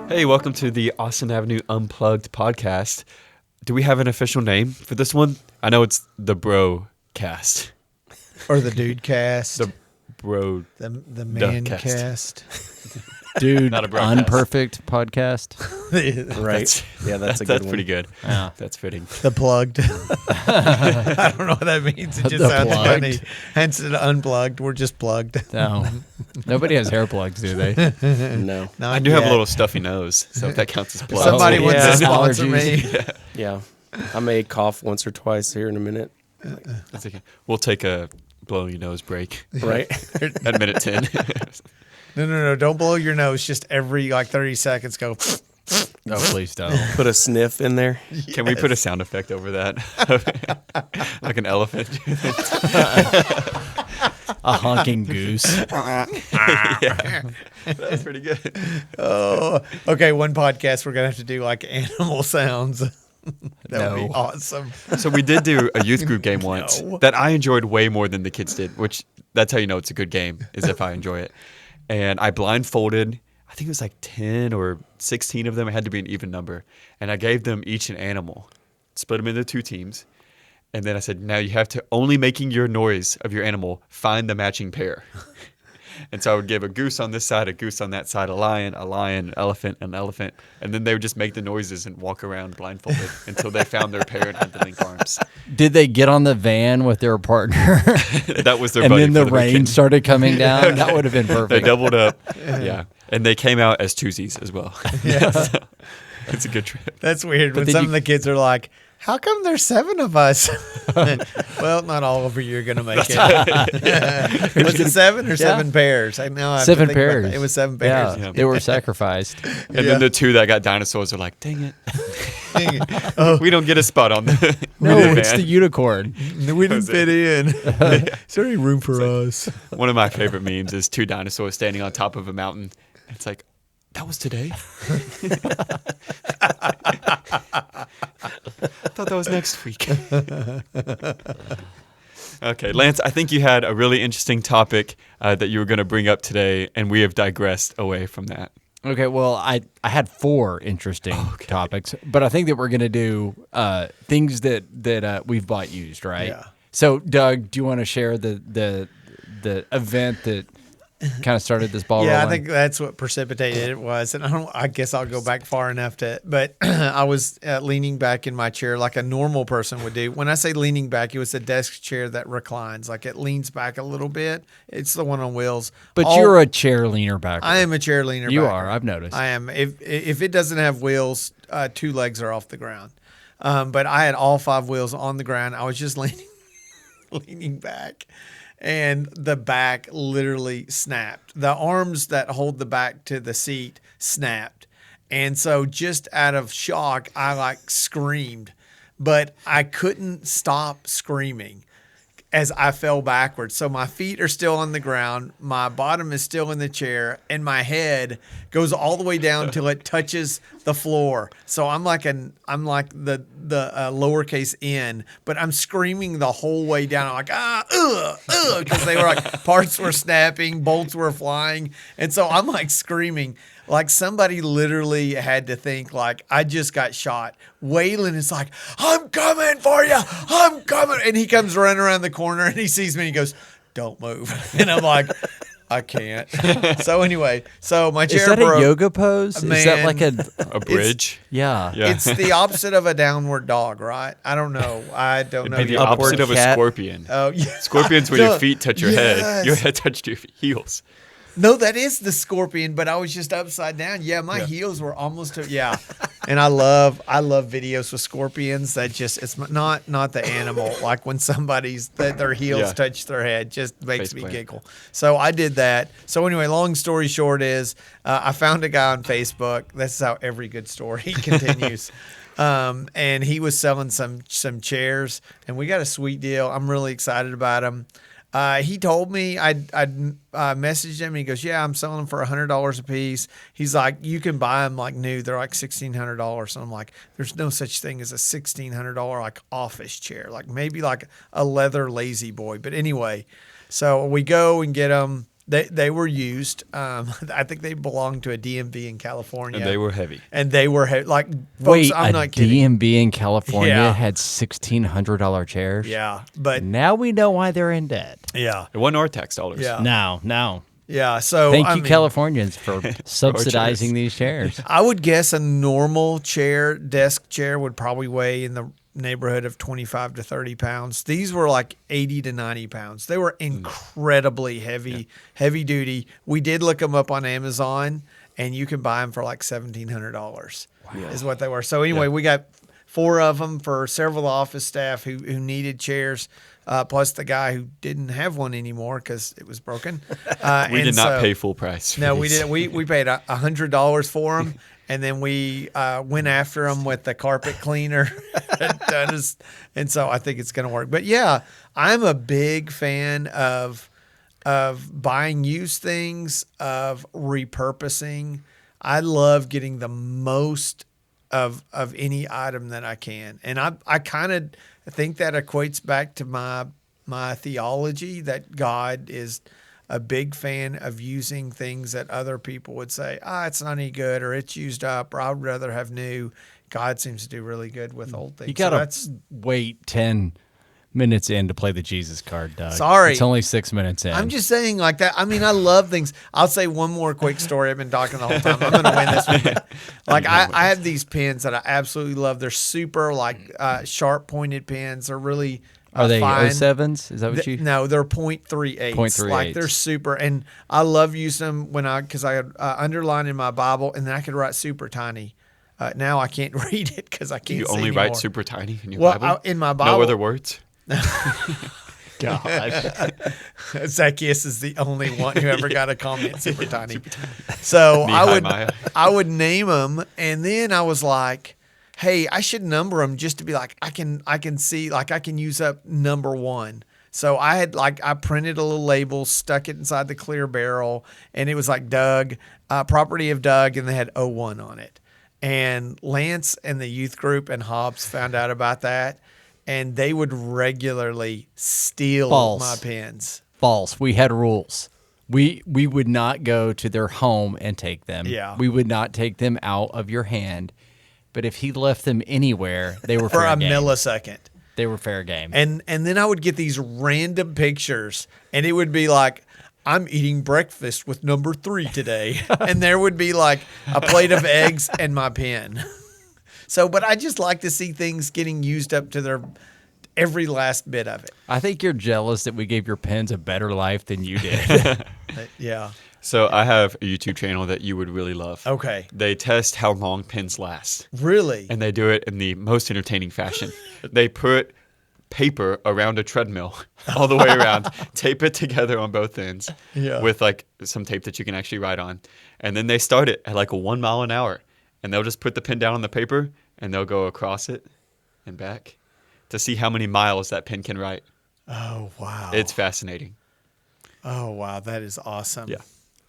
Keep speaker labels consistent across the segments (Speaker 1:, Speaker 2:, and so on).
Speaker 1: Hey, welcome to the Austin Avenue Unplugged podcast. Do we have an official name for this one? I know it's the Bro Cast.
Speaker 2: Or the Dude Cast.
Speaker 1: The Bro.
Speaker 2: The Man Cast.
Speaker 3: Dude,
Speaker 1: Not a broadcast.
Speaker 3: Unperfect podcast.
Speaker 4: Right. That's a good
Speaker 1: That's
Speaker 4: one.
Speaker 1: pretty good.
Speaker 3: Yeah.
Speaker 1: That's fitting.
Speaker 2: The Plugged. I don't know what that means. It just
Speaker 3: The
Speaker 2: sounds
Speaker 3: Plugged.
Speaker 2: funny. Hence it unplugged. We're just plugged.
Speaker 3: No. Nobody has hair plugs, do they?
Speaker 4: No.
Speaker 2: Not
Speaker 1: I do have a
Speaker 2: yet.
Speaker 1: little stuffy nose, so if that counts as
Speaker 2: If
Speaker 1: plug.
Speaker 2: somebody
Speaker 3: Oh,
Speaker 2: wants
Speaker 3: yeah.
Speaker 2: to sponsor
Speaker 3: Allergies.
Speaker 2: me.
Speaker 4: Yeah. I may cough once or twice here in a minute.
Speaker 1: That's okay. We'll take a blow your nose break
Speaker 4: Right?
Speaker 1: at minute 10.
Speaker 2: No. Don't blow your nose. Just every 30 seconds go.
Speaker 3: No, please don't.
Speaker 4: Put a sniff in there.
Speaker 1: Can we put a sound effect over that? Like an elephant.
Speaker 3: A honking goose.
Speaker 1: Yeah. That's pretty good.
Speaker 2: Oh, okay. One podcast we're gonna have to do animal sounds. That would be
Speaker 3: No.
Speaker 2: awesome.
Speaker 1: So we did do a youth group game once
Speaker 2: No.
Speaker 1: that I enjoyed way more than the kids did, which that's how you know it's a good game, is if I enjoy it. And I blindfolded, I think it was 10 or 16 of them. It had to be an even number. And I gave them each an animal, split them into 2 teams. And then I said, now you have to, only making your noise of your animal, find the matching pair. And so I would give a goose on this side, a goose on that side, a lion, an elephant, an elephant. And then they would just make the noises and walk around blindfolded until they found their pair and had the link arms.
Speaker 3: Did they get on the van with their partner?
Speaker 1: That was their
Speaker 3: And
Speaker 1: buddy
Speaker 3: then
Speaker 1: for
Speaker 3: the rain
Speaker 1: weekend.
Speaker 3: started coming down? That would have been
Speaker 1: They
Speaker 3: perfect.
Speaker 1: doubled up. Yeah. And they came out as twosies as well.
Speaker 2: Yeah.
Speaker 1: So, it's a good trip.
Speaker 2: That's weird when
Speaker 3: then
Speaker 2: some
Speaker 3: you-
Speaker 2: of the kids are like, how come there's 7 of us? Well, not all of you are going to make it. Was it 7 or 7 pairs? I know I have to
Speaker 3: 7
Speaker 2: think about
Speaker 3: pairs.
Speaker 2: that. It was 7 pairs.
Speaker 3: Yeah,
Speaker 1: Yeah.
Speaker 3: they were sacrificed.
Speaker 1: And
Speaker 2: Yeah.
Speaker 1: then the 2 that got dinosaurs are like, dang it.
Speaker 2: Dang it. Oh,
Speaker 1: We don't get a spot on the
Speaker 3: No,
Speaker 1: van.
Speaker 3: it's the unicorn.
Speaker 2: we didn't fit in. Is there any room for us?
Speaker 1: One of my favorite memes is 2 dinosaurs standing on top of a mountain. It's like, that was today? I thought that was next week. Okay, Lance, I think you had a really interesting topic that you were going to bring up today, and we have digressed away from that.
Speaker 3: Okay, well, I had 4 interesting topics, but I think that we're going to do things that we've bought used, right?
Speaker 2: Yeah.
Speaker 3: So, Doug, do you want to share the event that kind of started this ball
Speaker 2: Yeah,
Speaker 3: rolling?
Speaker 2: I think that's what precipitated it was. And I guess I'll go back far enough but I was leaning back in my chair like a normal person would do. When I say leaning back, it was a desk chair that reclines. Like it leans back a little bit. It's the one on wheels.
Speaker 3: But you're a chair leaner backer.
Speaker 2: I am a chair leaner
Speaker 3: You
Speaker 2: backer.
Speaker 3: are. I've noticed.
Speaker 2: I am. If it doesn't have wheels, 2 legs are off the ground. But I had all 5 wheels on the ground. I was just leaning back. And the back literally snapped. The arms that hold the back to the seat snapped. And so just out of shock, I screamed. But I couldn't stop screaming as I fell backwards. So my feet are still on the ground, my bottom is still in the chair, and my head goes all the way down till it touches the floor. So I'm like the lowercase n, but I'm screaming the whole way down. I'm like because they were parts were snapping, bolts were flying, and so I'm screaming. Like somebody literally had to think I just got shot. Waylon is like, I'm coming for you. I'm coming. And he comes running around the corner and he sees me and he goes, don't move. And I'm like, I can't. So anyway, my chair
Speaker 3: Is that
Speaker 2: broke.
Speaker 3: a yoga pose? Is that
Speaker 2: Man.
Speaker 3: like
Speaker 1: A bridge?
Speaker 3: yeah.
Speaker 1: Yeah.
Speaker 2: It's the opposite of a downward dog, right? I don't know. I don't know.
Speaker 1: It'd be the
Speaker 2: yet.
Speaker 1: opposite of a
Speaker 3: cat.
Speaker 1: scorpion.
Speaker 2: Oh, yeah.
Speaker 1: Scorpions where your feet touch your head.
Speaker 2: Yes.
Speaker 1: Your head touched your heels.
Speaker 2: No, that is the scorpion, but I was just upside down. Yeah, my heels were almost yeah. And I love videos with scorpions that it's not the animal. Like when their heels touch their head, just makes me
Speaker 1: Faceplant.
Speaker 2: giggle. So I did that. So anyway, long story short is I found a guy on Facebook. This is how every good story continues. And he was selling some chairs, and we got a sweet deal. I'm really excited about them. He told me I'd messaged him and he goes, yeah, I'm selling them for $100 a piece. He's like, you can buy them new. They're $1,600. So I'm like, there's no such thing as a $1,600 office chair, maybe a leather lazy boy. But anyway, so we go and get them. They were used. I think they belonged to a DMV in California.
Speaker 1: And they were heavy.
Speaker 2: Like, folks,
Speaker 3: Wait,
Speaker 2: I'm
Speaker 3: a
Speaker 2: not kidding.
Speaker 3: DMV in California
Speaker 2: Yeah.
Speaker 3: had $1,600 chairs?
Speaker 2: Yeah, but
Speaker 3: Now we know why they're in debt.
Speaker 2: yeah,
Speaker 1: It wasn't our tax dollars.
Speaker 2: Yeah.
Speaker 3: No.
Speaker 2: yeah. So
Speaker 3: Thank
Speaker 2: I
Speaker 3: you,
Speaker 2: mean,
Speaker 3: Californians, for subsidizing these chairs.
Speaker 2: I would guess a normal desk chair would probably weigh in the neighborhood of 25 to 30 pounds. These were like 80 to 90 pounds. They were incredibly heavy duty. We did look them up on Amazon, and you can buy them for like $1,700 is what they were. So anyway, we got 4 of them for several office staff who needed chairs, plus the guy who didn't have one anymore because it was broken.
Speaker 1: We did not pay full price.
Speaker 2: No, we didn't. We paid $100 for them, and then we went after them with the carpet cleaner. And so I think it's going to work. But yeah, I'm a big fan of buying used things, of repurposing. I love getting the most of any item that I can, and I kind of think that equates back to my theology that God is a big fan of using things that other people would say, it's not any good, or it's used up, or I'd rather have new. God seems to do really good with old things.
Speaker 3: You got to wait 10 minutes in to play the Jesus card, Doug.
Speaker 2: Sorry.
Speaker 3: It's only 6 minutes in.
Speaker 2: I'm just saying like that. I mean, I love things. I'll say one more quick story. I've been talking the whole time. I'm going to win this one. Like I have these pens that I absolutely love. They're super sharp pointed pens. They're really
Speaker 3: Are they
Speaker 2: fine.
Speaker 3: 07s? Is that what you?
Speaker 2: No, they're .38. Like they're super, and I love using them because I underline in my Bible, and then I could write super tiny. Now I can't read it because I can't.
Speaker 1: You
Speaker 2: see
Speaker 1: only
Speaker 2: anymore.
Speaker 1: write super tiny in your Bible?
Speaker 2: In my Bible.
Speaker 1: No other words?
Speaker 3: God.
Speaker 2: Zacchaeus is the only one who ever got a comment super tiny. So
Speaker 1: Nehemiah.
Speaker 2: I would name them, and then I was like, hey, I should number them just to be like, I can see, like I can use up number 1. So I printed a little label, stuck it inside the clear barrel, and it was like Doug, property of Doug, and they had 01 on it. And Lance and the youth group and Hobbs found out about that, and they would regularly steal my pens.
Speaker 3: False. We had rules. We would not go to their home and take them.
Speaker 2: Yeah.
Speaker 3: We would not take them out of your hand. But if he left them anywhere, they were
Speaker 2: For
Speaker 3: fair
Speaker 2: a
Speaker 3: game.
Speaker 2: millisecond.
Speaker 3: They were fair game.
Speaker 2: And then I would get these random pictures, and it would be like, I'm eating breakfast with number 3 today. And there would be like a plate of eggs and my pen. So, but I just like to see things getting used up to their every last bit of it.
Speaker 3: I think you're jealous that we gave your pens a better life than you did.
Speaker 2: Yeah.
Speaker 1: So I have a YouTube channel that you would really love.
Speaker 2: Okay.
Speaker 1: They test how long pens last.
Speaker 2: Really?
Speaker 1: And they do it in the most entertaining fashion. They put paper around a treadmill all the way around, tape it together on both ends with like some tape that you can actually write on. And then they start it at like a 1 mile an hour. And they'll just put the pen down on the paper and they'll go across it and back to see how many miles that pen can write.
Speaker 2: Oh, wow.
Speaker 1: It's fascinating.
Speaker 2: Oh, wow. That is awesome.
Speaker 1: Yeah.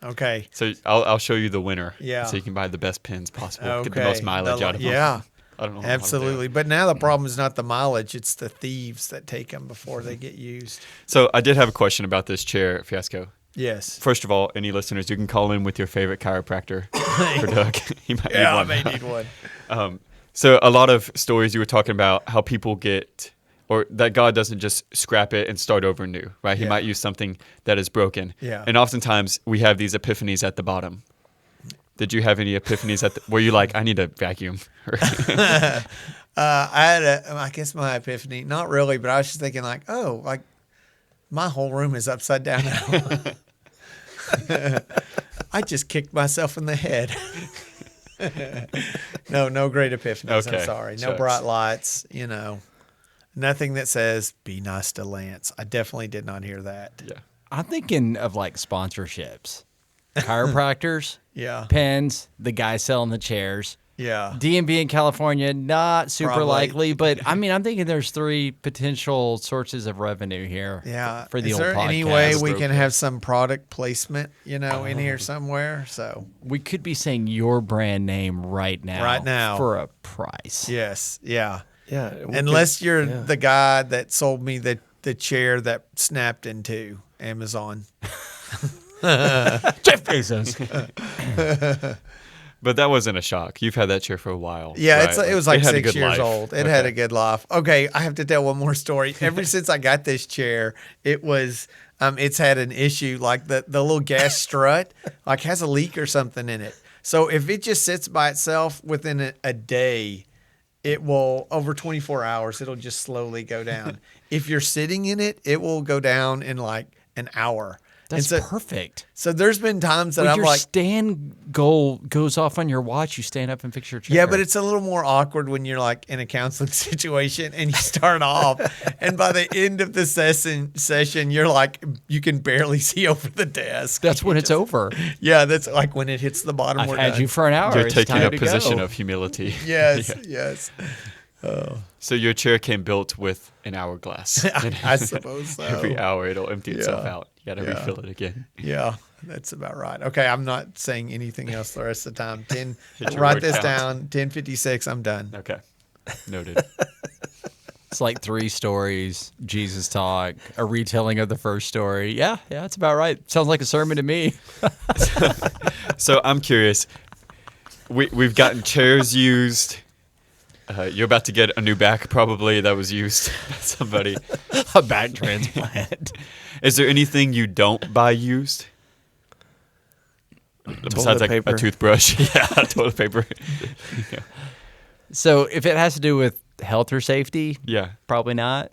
Speaker 2: Okay.
Speaker 1: So I'll show you the winner.
Speaker 2: Yeah.
Speaker 1: So you can buy the best pens possible.
Speaker 2: Okay.
Speaker 1: Get the most mileage out of them.
Speaker 2: Yeah.
Speaker 1: I don't know.
Speaker 2: Absolutely. But now the problem is not the mileage, it's the thieves that take them before they get used.
Speaker 1: So I did have a question about this chair fiasco.
Speaker 2: Yes.
Speaker 1: First of all, any listeners, you can call in with your favorite chiropractor for Doug. He might need
Speaker 2: Yeah, I
Speaker 1: one.
Speaker 2: may need one.
Speaker 1: So a lot of stories you were talking about how people get, or that God doesn't just scrap it and start over new, right? He
Speaker 2: Yeah.
Speaker 1: might use something that is broken.
Speaker 2: Yeah.
Speaker 1: And oftentimes we have these epiphanies at the bottom. Did you have any epiphanies where you like, I need a vacuum?
Speaker 2: I had I guess my epiphany, not really, but I was just thinking like, oh, like my whole room is upside down now. I just kicked myself in the head. No great epiphanies.
Speaker 1: Okay,
Speaker 2: I'm sorry. No
Speaker 1: shucks.
Speaker 2: bright lights, nothing that says be nice to Lance. I definitely did not hear that.
Speaker 1: Yeah.
Speaker 3: I'm thinking of like sponsorships. Chiropractors,
Speaker 2: Yeah.
Speaker 3: pens, the guy selling the chairs.
Speaker 2: Yeah.
Speaker 3: DMV in California, not super
Speaker 2: Probably.
Speaker 3: likely, but I mean, I'm thinking there's 3 potential sources of revenue here.
Speaker 2: Yeah.
Speaker 3: For the
Speaker 2: Is
Speaker 3: old
Speaker 2: there
Speaker 3: podcast.
Speaker 2: any way we can have some product placement, in here somewhere? So
Speaker 3: We could be saying your brand name right now.
Speaker 2: Right now.
Speaker 3: For a price.
Speaker 2: yes. Yeah.
Speaker 4: Yeah. we
Speaker 2: Unless
Speaker 4: could-
Speaker 2: you're
Speaker 4: yeah.
Speaker 2: the guy that sold me the chair that snapped in two, Amazon.
Speaker 3: Jeff Bezos.
Speaker 1: But that wasn't a shock. You've had that chair for a while.
Speaker 2: Yeah,
Speaker 1: right?
Speaker 2: it was like
Speaker 1: had a
Speaker 2: 6
Speaker 1: good
Speaker 2: years
Speaker 1: life.
Speaker 2: old. It had a good life. Okay, I have to tell one more story. Ever since I got this chair, it was it's had an issue. Like the little gas strut like has a leak or something in it. So if it just sits by itself within a day, it will over 24 hours. It'll just slowly go down. If you're sitting in it, it will go down in like an hour.
Speaker 3: That's
Speaker 2: And so,
Speaker 3: perfect.
Speaker 2: So there's been times that
Speaker 3: When
Speaker 2: I'm
Speaker 3: your
Speaker 2: like,
Speaker 3: stand goal goes off on your watch, you stand up and fix your chair.
Speaker 2: yeah, but it's a little more awkward when you're like in a counseling situation and you start off, and by the end of the session, you're like, you can barely see over the desk.
Speaker 3: That's when it's over.
Speaker 2: Yeah, that's like when it hits the bottom.
Speaker 3: I've
Speaker 2: we're
Speaker 3: had
Speaker 2: done.
Speaker 3: you for an hour.
Speaker 1: You're
Speaker 3: It's
Speaker 1: taking
Speaker 3: time
Speaker 1: a
Speaker 3: to
Speaker 1: position
Speaker 3: go.
Speaker 1: of humility.
Speaker 2: Yes,
Speaker 1: Yeah.
Speaker 2: yes.
Speaker 1: So your chair came built with an hourglass.
Speaker 2: I suppose so.
Speaker 1: Every hour it'll empty itself
Speaker 2: Yeah.
Speaker 1: out. You got to
Speaker 2: Yeah.
Speaker 1: refill it again.
Speaker 2: Yeah, that's about right. Okay, I'm not saying anything else the rest of the time.
Speaker 1: Hit your
Speaker 2: Write
Speaker 1: word
Speaker 2: this
Speaker 1: count.
Speaker 2: down. 10:56. I'm done.
Speaker 1: Okay. Noted.
Speaker 3: It's like 3 stories, Jesus talk, a retelling of the first story. Yeah, that's about right. Sounds like a sermon to me.
Speaker 1: So I'm curious. We've gotten chairs used. You're about to get a new back probably that was used by somebody.
Speaker 3: A back transplant.
Speaker 1: Is there anything you don't buy used? Besides like
Speaker 4: paper.
Speaker 1: a toothbrush. Yeah, toilet paper. Yeah.
Speaker 3: So if it has to do with health or safety,
Speaker 1: Yeah.
Speaker 3: probably not.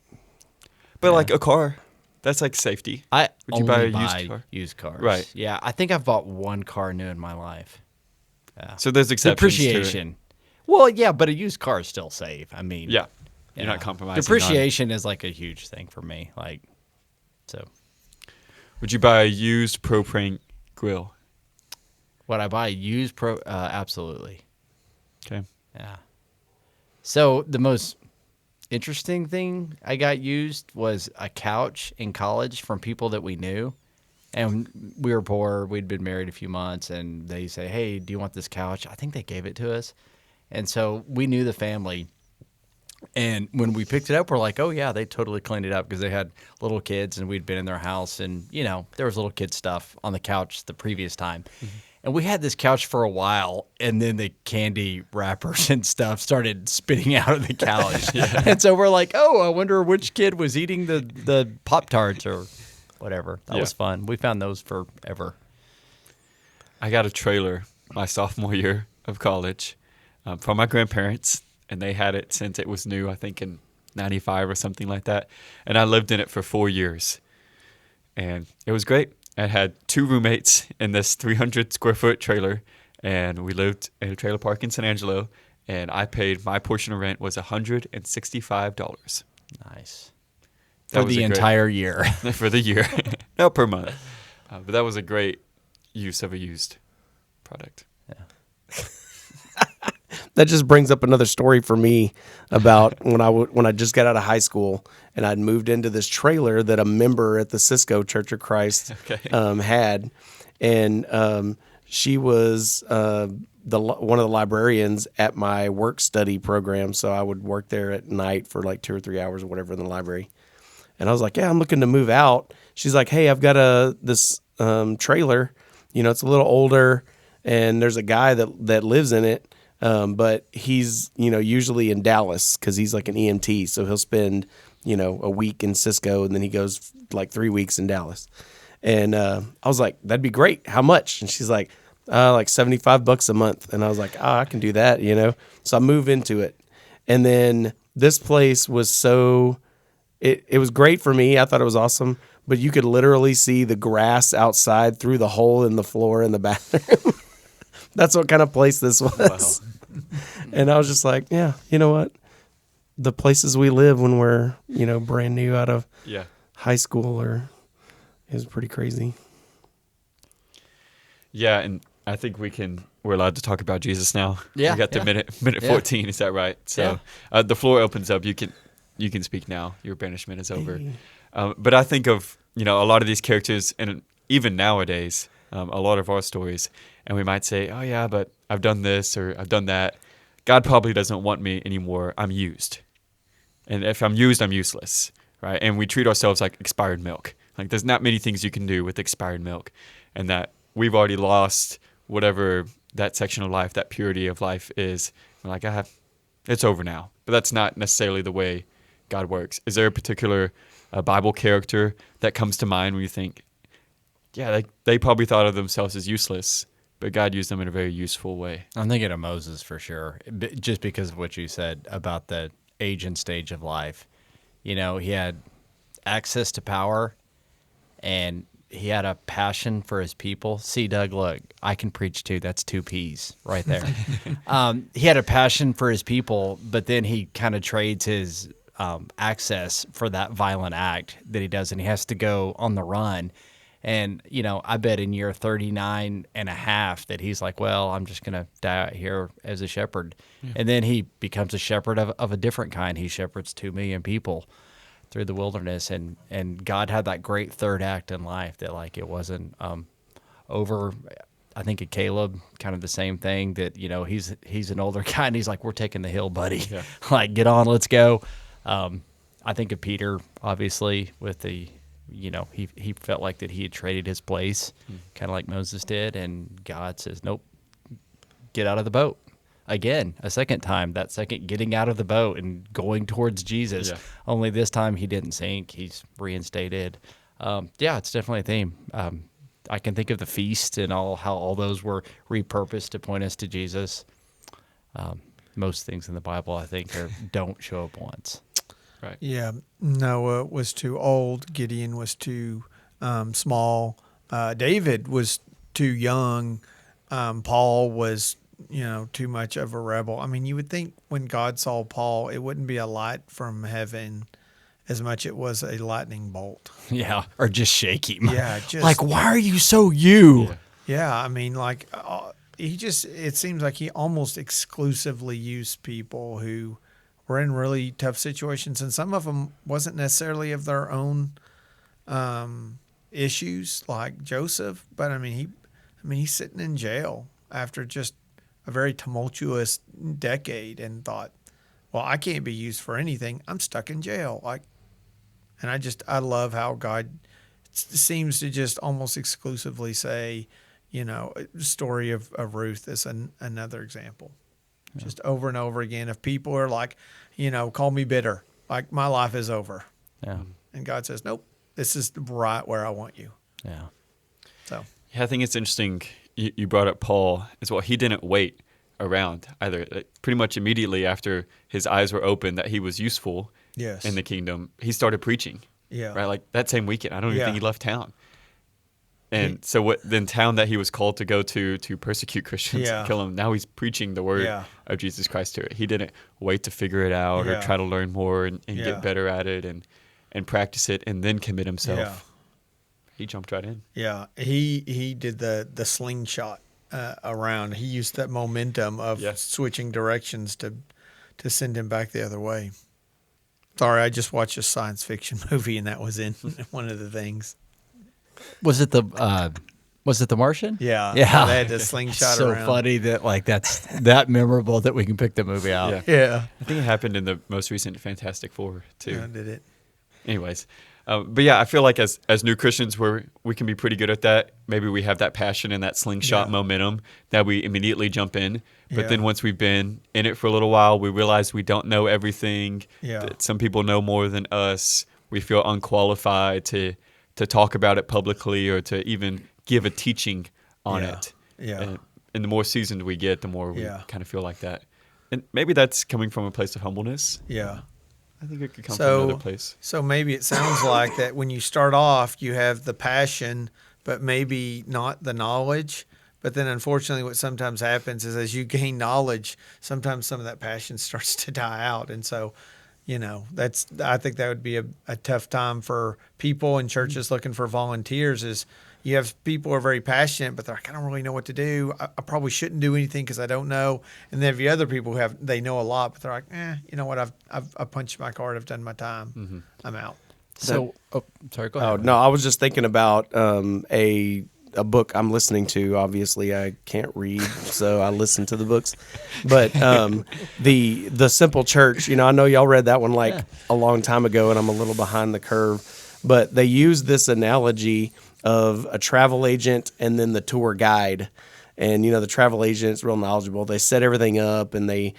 Speaker 1: But like a car, that's like safety.
Speaker 3: I
Speaker 1: Would you
Speaker 3: only
Speaker 1: buy a
Speaker 3: buy
Speaker 1: used car?
Speaker 3: used cars.
Speaker 1: Right.
Speaker 3: Yeah, I think I've bought one car new in my life. Yeah.
Speaker 1: So there's exceptions to it.
Speaker 3: Depreciation. Well, yeah, but a used car is still safe. I mean,
Speaker 1: Yeah. You're
Speaker 3: yeah.
Speaker 1: not compromising.
Speaker 3: Depreciation is like a huge thing for me. Like, so
Speaker 1: Would you buy a used propane grill?
Speaker 3: would I buy a used absolutely.
Speaker 1: Okay.
Speaker 3: Yeah. So the most interesting thing I got used was a couch in college from people that we knew. And we were poor. We'd been married a few months, and they say, "Hey, do you want this couch?" I think they gave it to us. And so we knew the family. And when we picked it up, we're like, "Oh, yeah, they totally cleaned it up," because they had little kids, and we'd been in their house. And, you know, there was little kid stuff on the couch the previous time. Mm-hmm. And we had this couch for a while, and then the candy wrappers and stuff started spitting out of the couch. Yeah. And so we're like, "Oh, I wonder which kid was eating the Pop-Tarts or whatever." That was fun. We found those forever.
Speaker 1: I got a trailer my sophomore year of college from my grandparents, and they had it since it was new, I think in 95 or something like that. And I lived in it for 4 years. And it was great. I had 2 roommates in this 300 square foot trailer, and we lived in a trailer park in San Angelo, and I paid, my portion of rent was $165.
Speaker 3: Nice.
Speaker 1: That
Speaker 3: For
Speaker 1: was
Speaker 3: the
Speaker 1: a great-
Speaker 3: entire year.
Speaker 1: For the year. No, per month. But that was a great use of a used product.
Speaker 4: That just brings up another story for me about when I just got out of high school and I'd moved into this trailer that a member at the Cisco Church of Christ had, and she was one of the librarians at my work study program. So I would work there at night for like 2 or 3 hours or whatever in the library. And I was like, "Yeah, I'm looking to move out." She's like, "Hey, I've got this trailer. You know, it's a little older, and there's a guy that lives in it." But he's, usually in Dallas because he's like an EMT. So he'll spend, a week in Cisco and then he goes like 3 weeks in Dallas. And I was like, "That'd be great. How much?" And she's like $75 a month. And I was like, "I can do that, So I move into it. And then this place was it was great for me. I thought it was awesome. But you could literally see the grass outside through the hole in the floor in the bathroom. That's what kind of place this was. Wow. And I was just like, yeah, you know what? The places we live when we're, brand new out of high school is pretty crazy.
Speaker 1: Yeah, and I think we're allowed to talk about Jesus now.
Speaker 3: Yeah.
Speaker 1: We got the minute 14, is that right? So the floor opens up. You can speak now. Your banishment is over. But I think of, a lot of these characters, and even nowadays, a lot of our stories, and we might say, "Oh yeah, but I've done this or I've done that. God probably doesn't want me anymore. I'm used. And if I'm used, I'm useless." Right? And we treat ourselves like expired milk. Like there's not many things you can do with expired milk. and that we've already lost whatever that section of life, that purity of life is. We're like, it's over now. But that's not necessarily the way God works. Is there a particular Bible character that comes to mind when you think, yeah, they probably thought of themselves as useless, but God used them in a very useful way?
Speaker 3: I'm thinking of Moses for sure, just because of what you said about the age and stage of life. You know, he had access to power, and he had a passion for his people. See, Doug, look, I can preach too. That's 2 P's right there. He had a passion for his people, but then he kind of trades his access for that violent act that he does, and he has to go on the run. And, you know, I bet in year 39 and a half that he's like, well, I'm just going to die out here as a shepherd. Yeah. And then he becomes a shepherd of a different kind. He shepherds 2 million people through the wilderness. And God had that great third act in life that, like, it wasn't over. I think of Caleb, kind of the same thing, that, you know, he's an older guy, and he's like, we're taking the hill, buddy. Yeah. Like, get on, let's go. I think of Peter, obviously, with the, you know, he felt like that he had traded his place, kind of like Moses did, and God says, nope, get out of the boat. Again, a second time, that second getting out of the boat and going towards Jesus. Yeah. Only this time he didn't sink. He's reinstated. Yeah, it's definitely a theme. I can think of the feast and how all those were repurposed to point us to Jesus. Most things in the Bible, I think, don't show up once. Right.
Speaker 2: Yeah, Noah was too old. Gideon was too small. David was too young. Paul was, you know, too much of a rebel. I mean, you would think when God saw Paul, it wouldn't be a light from heaven as much it was a lightning bolt.
Speaker 3: Yeah, or just shake him.
Speaker 2: Yeah, just
Speaker 3: like, why are you so you?
Speaker 2: Yeah, I mean, like it seems like he almost exclusively used people who were in really tough situations, and some of them wasn't necessarily of their own issues, like Joseph. But I mean, he's sitting in jail after just a very tumultuous decade, and thought, well, I can't be used for anything. I'm stuck in jail. Like, and I love how God seems to just almost exclusively say, you know, the story of Ruth is another example. Yeah. Just over and over again, if people are like, you know, call me bitter, like my life is over.
Speaker 3: Yeah.
Speaker 2: And God says, nope, this is right where I want you.
Speaker 3: Yeah.
Speaker 2: So.
Speaker 1: Yeah, I think it's interesting you brought up Paul as well. He didn't wait around either. Pretty much immediately after his eyes were open that he was useful in the kingdom, he started preaching. Yeah. Right? Like that same weekend. I don't even think he left town. And so the town that he was called to go to persecute Christians and kill them, now he's preaching the word of Jesus Christ to it. He didn't wait to figure it out or try to learn more and get better at it and practice it and then commit himself. Yeah. He jumped right in.
Speaker 2: Yeah, he did the slingshot around. He used that momentum of switching directions to send him back the other way. Sorry, I just watched a science fiction movie, and that was in one of the things.
Speaker 3: Was it the Martian?
Speaker 2: Yeah.
Speaker 3: They
Speaker 2: had the slingshot
Speaker 3: so
Speaker 2: around.
Speaker 3: So funny that like that's that memorable that we can pick the movie out.
Speaker 2: Yeah.
Speaker 1: I think it happened in the most recent Fantastic Four too.
Speaker 2: Yeah, did it?
Speaker 1: Anyways, but yeah, I feel like as new Christians, we can be pretty good at that. Maybe we have that passion and that slingshot momentum that we immediately jump in. But then once we've been in it for a little while, we realize we don't know everything. Yeah. That some people know more than us. We feel unqualified to talk about it publicly or to even give a teaching on it. Yeah. And the more seasoned we get, the more we kind of feel like that. And maybe that's coming from a place of humbleness.
Speaker 2: Yeah.
Speaker 1: I think it could come from another place.
Speaker 2: So maybe it sounds like that when you start off, you have the passion, but maybe not the knowledge. But then unfortunately what sometimes happens is as you gain knowledge, sometimes some of that passion starts to die out. And so, you know, I think that would be a tough time for people in churches looking for volunteers. Is you have people who are very passionate, but they're like, I don't really know what to do. I probably shouldn't do anything because I don't know. And then you have other people who they know a lot, but they're like, you know what? I've punched my card. I've done my time. Mm-hmm. I'm out.
Speaker 3: So, sorry, go ahead.
Speaker 4: Oh no, I was just thinking about a book I'm listening to. Obviously, I can't read, so I listen to the books. But the Simple Church, you know, I know y'all read that one a long time ago, and I'm a little behind the curve. But they use this analogy of a travel agent and then the tour guide. And, the travel agent's real knowledgeable. They set everything up and they,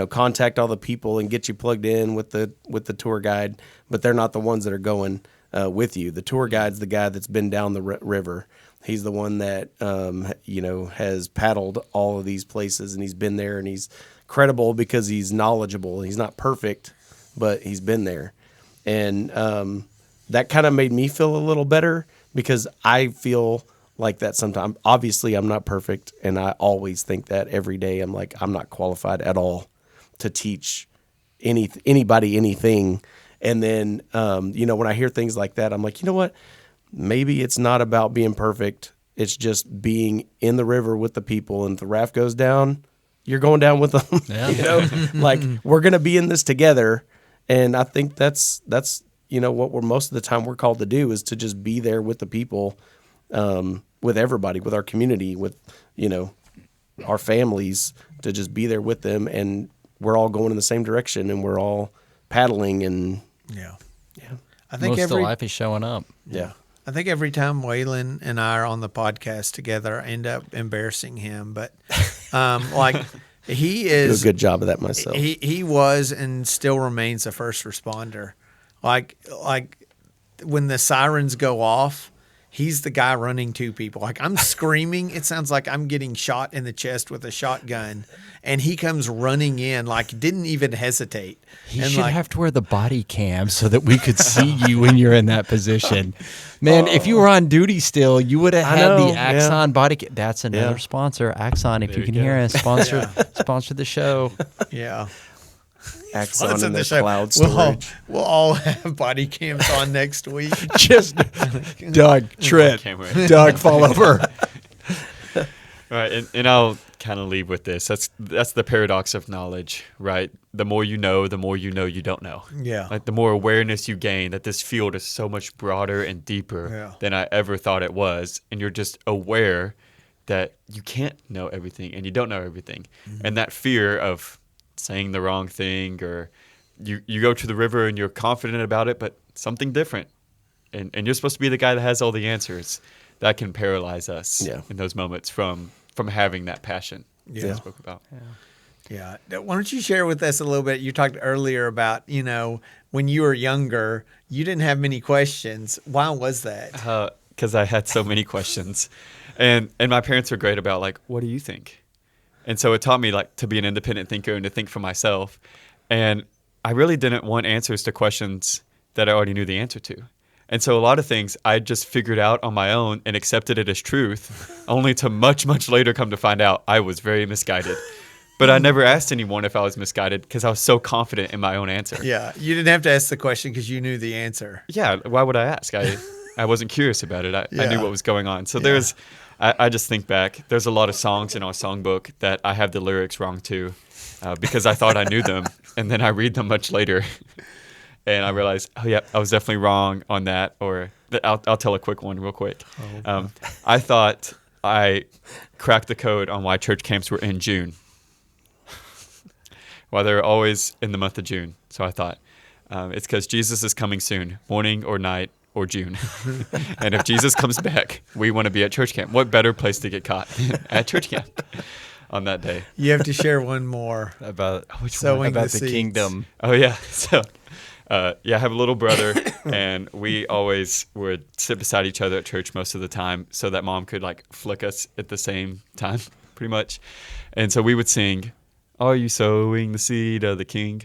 Speaker 4: contact all the people and get you plugged in with the tour guide, but they're not the ones that are going with you. The tour guide's the guy that's been down the river. He's the one that, has paddled all of these places, and he's been there, and he's credible because he's knowledgeable. He's not perfect, but he's been there. And that kind of made me feel a little better because I feel like that sometimes. Obviously, I'm not perfect, and I always think that every day. I'm like, I'm not qualified at all to teach anybody anything. And then, when I hear things like that, I'm like, you know what? Maybe it's not about being perfect. It's just being in the river with the people, and if the raft goes down, you're going down with them.
Speaker 3: Yeah.
Speaker 4: Like we're going to be in this together. And I think that's what we're most of the time we're called to do is to just be there with the people. With everybody, with our community, with, our families, to just be there with them, and we're all going in the same direction, and we're all paddling, and
Speaker 2: Yeah. I
Speaker 3: Most
Speaker 2: think
Speaker 3: of life is showing up.
Speaker 4: yeah.
Speaker 2: I think every time Waylon and I are on the podcast together, I end up embarrassing him. But he is
Speaker 4: Do a good job of that myself.
Speaker 2: He was and still remains a first responder. Like when the sirens go off, he's the guy running to people. Like I'm screaming. It sounds like I'm getting shot in the chest with a shotgun. And he comes running in, like didn't even hesitate.
Speaker 3: He
Speaker 2: and
Speaker 3: should have to wear the body cam so that we could see you when you're in that position. Man, if you were on duty still, you would have had the Axon body cam. That's another sponsor, Axon. If you can hear us, sponsor the show.
Speaker 2: Yeah.
Speaker 4: Axon
Speaker 2: Listen
Speaker 4: and
Speaker 2: to
Speaker 4: the
Speaker 2: the show.
Speaker 4: cloud storage.
Speaker 2: We'll all have body cams on next week.
Speaker 3: Just Doug, Trent,
Speaker 1: Camera.
Speaker 3: Doug, fall over.
Speaker 1: All right, and I'll kind of leave with this. That's the paradox of knowledge, right? The more you know you don't know.
Speaker 2: Yeah.
Speaker 1: Like the more awareness you gain that this field is so much broader and deeper than I ever thought it was, and you're just aware that you can't know everything and you don't know everything. Mm-hmm. And that fear of saying the wrong thing, or you go to the river and you're confident about it, but something different. And you're supposed to be the guy that has all the answers. That can paralyze us in those moments from having that passion that I spoke about.
Speaker 2: Yeah. Why don't you share with us a little bit? You talked earlier about, when you were younger, you didn't have many questions. Why was that?
Speaker 1: Because I had so many questions. And my parents were great about, like, what do you think? And so it taught me, like, to be an independent thinker and to think for myself. And I really didn't want answers to questions that I already knew the answer to. And so a lot of things I just figured out on my own and accepted it as truth, only to much, much later come to find out I was very misguided. But I never asked anyone if I was misguided because I was so confident in my own answer.
Speaker 2: Yeah, you didn't have to ask the question because you knew the answer.
Speaker 1: Yeah, why would I ask? I wasn't curious about it. I knew what was going on. So I just think back, there's a lot of songs in our songbook that I have the lyrics wrong to because I thought I knew them. And then I read them much later. And I realized, oh, yeah, I was definitely wrong on that. Or I'll tell a quick one real quick. I thought I cracked the code on why church camps were in June. Why they're always in the month of June. So I thought, it's because Jesus is coming soon, morning or night or June. And if Jesus comes back, we want to be at church camp. What better place to get caught at church camp on that day?
Speaker 2: You have to share one more
Speaker 3: about
Speaker 2: the
Speaker 3: the kingdom.
Speaker 1: Oh, yeah. So... I have a little brother, and we always would sit beside each other at church most of the time so that mom could, like, flick us at the same time, pretty much. And so we would sing, "Are you sowing the seed of the king?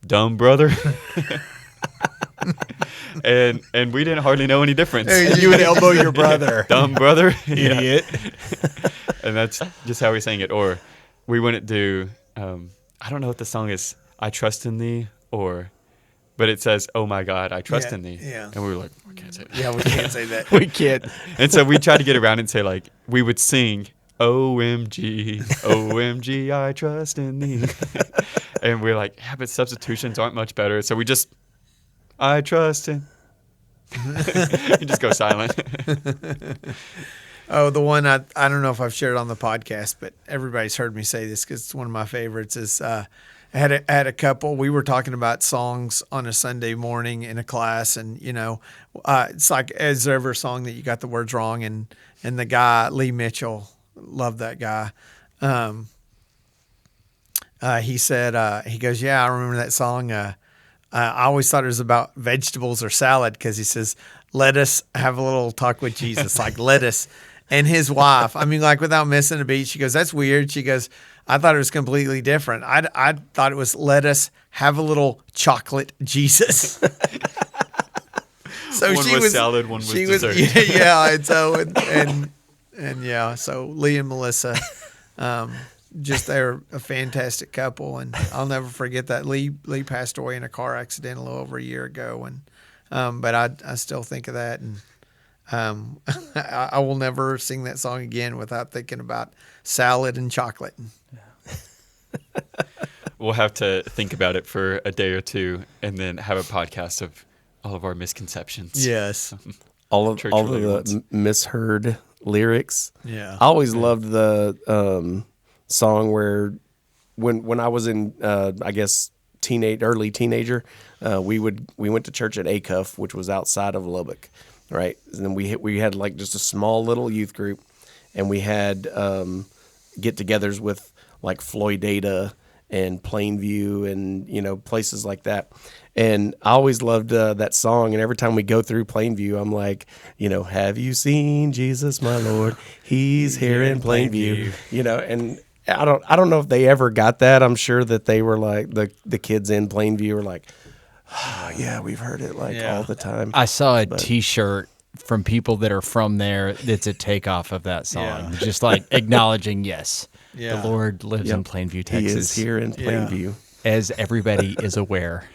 Speaker 1: Dumb brother." and we didn't hardly know any difference.
Speaker 3: You would elbow your brother.
Speaker 1: Dumb brother.
Speaker 3: Idiot.
Speaker 1: And that's just how we sang it. Or we wouldn't do, I don't know what the song is, "I Trust in Thee," but it says, "Oh my God, I trust in Thee."
Speaker 2: Yeah.
Speaker 1: And we were like, we can't say that.
Speaker 2: Yeah, we can't say that.
Speaker 3: We can't.
Speaker 1: And so we tried to get around and say, like, we would sing, "OMG, OMG, I trust in Thee." And we're like, yeah, but substitutions aren't much better. So we just, "I trust in." You just go silent.
Speaker 2: Oh, the one I don't know if I've shared it on the podcast, but everybody's heard me say this because it's one of my favorites is I had a couple. We were talking about songs on a Sunday morning in a class, and it's like, is there ever a song that you got the words wrong? And the guy Lee Mitchell, loved that guy. He said, he goes, yeah, I remember that song. I always thought it was about vegetables or salad, because he says, let us have a little talk with Jesus, like let us. And his wife, I mean, like without missing a beat, she goes, that's weird. She goes, I thought it was completely different. I thought it was let us have a little chocolate Jesus. So
Speaker 1: one
Speaker 2: she
Speaker 1: was salad, one was dessert.
Speaker 2: Yeah, and so and yeah, so Lee and Melissa, just they're a fantastic couple, and I'll never forget that. Lee passed away in a car accident a little over a year ago, and but I still think of that, and I will never sing that song again without thinking about salad and chocolate.
Speaker 1: We'll have to think about it for a day or two, and then have a podcast of all of our misconceptions.
Speaker 2: Yes.
Speaker 4: all of
Speaker 1: Church-related
Speaker 4: the
Speaker 1: ones.
Speaker 4: misheard lyrics.
Speaker 2: Yeah.
Speaker 4: I always loved the song where when I was in I guess early teenager, we went to church at Acuff, which was outside of Lubbock, right? And then we had like just a small little youth group, and we had get-togethers with like Floydada and Plainview and places like that. And I always loved that song. And every time we go through Plainview, I'm like, have you seen Jesus, my Lord? He's here in Plainview. And I don't know if they ever got that. I'm sure that they were like the kids in Plainview were like, oh, yeah, we've heard it all the time.
Speaker 3: I saw a T-shirt from people that are from there that's a takeoff of that song, just like acknowledging, yes, the Lord lives in Plainview, Texas.
Speaker 4: He is here in Plainview.
Speaker 3: As everybody is aware.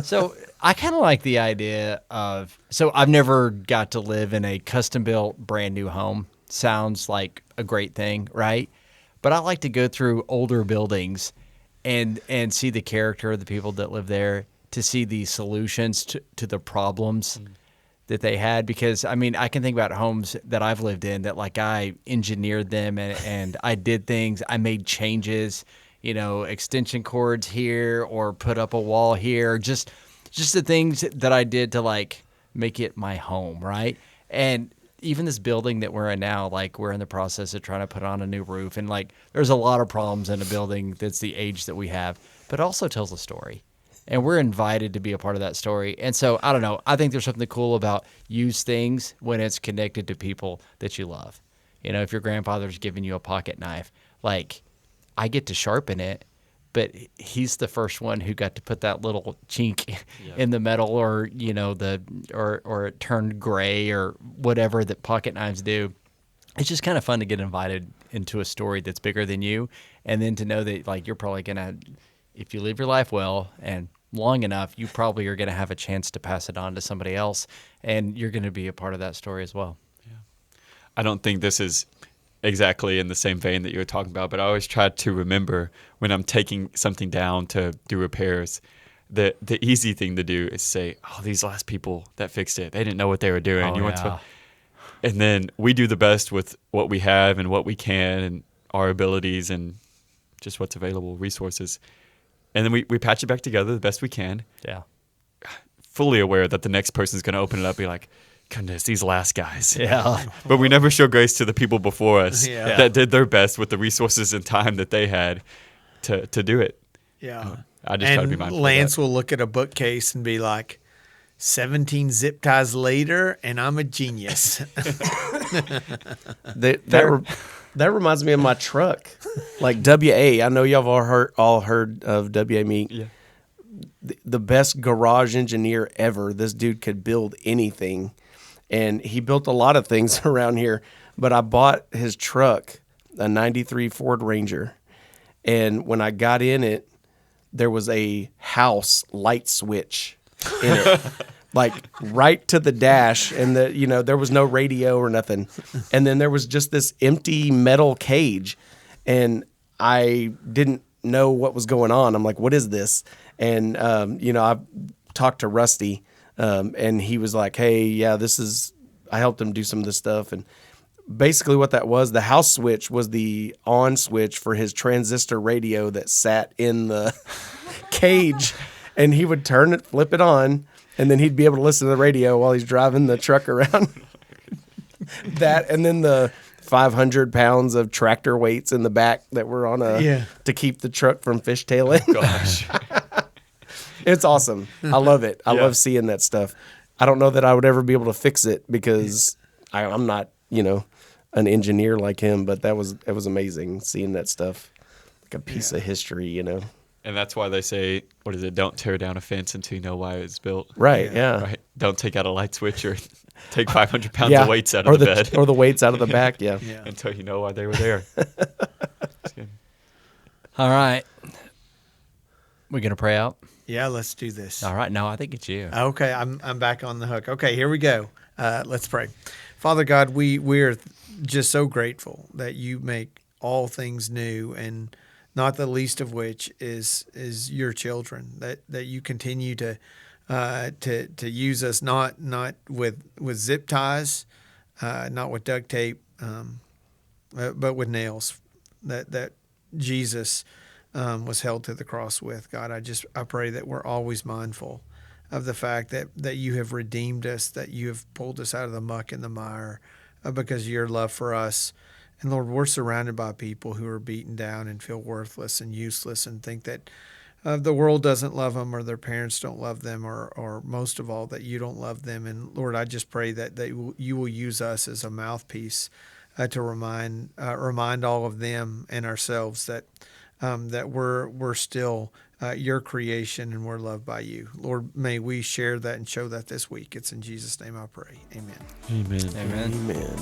Speaker 3: So I kind of like the idea of, so I've never got to live in a custom-built brand new home. Sounds like a great thing, right? But I like to go through older buildings and see the character of the people that live there, to see the solutions to the problems that they had. Because, I mean, I can think about homes that I've lived in that, like, I engineered them and I did things. I made changes, extension cords here or put up a wall here. Just the things that I did to, like, make it my home, right? And even this building that we're in now, like, we're in the process of trying to put on a new roof. And, like, there's a lot of problems in a building that's the age that we have, but it also tells a story. And we're invited to be a part of that story. And so, I don't know, I think there's something cool about used things when it's connected to people that you love. If your grandfather's giving you a pocket knife, like, I get to sharpen it, but he's the first one who got to put that little chink in the metal, or or it turned gray or whatever that pocket knives do. It's just kind of fun to get invited into a story that's bigger than you, and then to know that, like, you're probably gonna, if you live your life well and long enough, you probably are gonna have a chance to pass it on to somebody else, and you're gonna be a part of that story as well.
Speaker 1: Yeah. I don't think this is exactly in the same vein that you were talking about, but I always try to remember when I'm taking something down to do repairs, the easy thing to do is say, oh, these last people that fixed it, they didn't know what they were doing. And then we do the best with what we have and what we can and our abilities and just what's available, resources. And then we patch it back together the best we can.
Speaker 3: Yeah.
Speaker 1: Fully aware that the next person's going to open it up and be like, goodness, these last guys.
Speaker 3: Yeah.
Speaker 1: But we never show grace to the people before us
Speaker 2: Yeah.
Speaker 1: that did their best with the resources and time that they had to do it.
Speaker 2: Yeah.
Speaker 1: I just try to be mindful of
Speaker 2: Lance
Speaker 1: that.
Speaker 2: will look at a bookcase and be like, 17 zip ties later, and I'm a genius.
Speaker 4: That reminds me of my truck, like WA. I know y'all have all heard of WA Meek.
Speaker 1: Yeah.
Speaker 4: The best garage engineer ever. This dude could build anything, and he built a lot of things around here. But I bought his truck, a '93 Ford Ranger, and when I got in it, there was a house light switch in it. Like right to the dash, and there was no radio or nothing. And then there was just this empty metal cage, and I didn't know what was going on. I'm like, what is this? And I talked to Rusty, and he was like, hey, yeah, I helped him do some of this stuff. basically what that was, the house switch was the on switch for his transistor radio that sat in the cage, and he would turn it, flip it on, and then he'd be able to listen to the radio while he's driving the truck around. That, and then the 500 pounds of tractor weights in the back that were on to keep the truck from fishtailing.
Speaker 1: Gosh.
Speaker 4: It's awesome. I love it. I love seeing that stuff. I don't know that I would ever be able to fix it because I'm not, an engineer like him, but it was amazing seeing that stuff, like a piece of history,
Speaker 1: And that's why they say, what is it? Don't tear down a fence until you know why it was built.
Speaker 4: Right, yeah.
Speaker 1: Right. Don't take out a light switch or take 500 pounds of weights out of the bed.
Speaker 4: Or the weights out of the back, yeah.
Speaker 1: Until you know why they were there.
Speaker 3: All right. We're going to pray out?
Speaker 2: Yeah, let's do this.
Speaker 3: All right. No, I think it's you.
Speaker 2: Okay, I'm back on the hook. Okay, here we go. Let's pray. Father God, we're just so grateful that you make all things new, and not the least of which is your children. That you continue to use us not with zip ties, not with duct tape, but with nails. That Jesus was held to the cross with. God, I pray that we're always mindful of the fact that you have redeemed us, that you have pulled us out of the muck and the mire because of your love for us. And Lord, we're surrounded by people who are beaten down and feel worthless and useless and think that the world doesn't love them, or their parents don't love them, or most of all, that you don't love them. And Lord, I just pray that you will use us as a mouthpiece to remind all of them and ourselves that we're still your creation and we're loved by you. Lord, may we share that and show that this week. It's in Jesus' name I pray. Amen.
Speaker 1: Amen.
Speaker 3: Amen.
Speaker 4: Amen.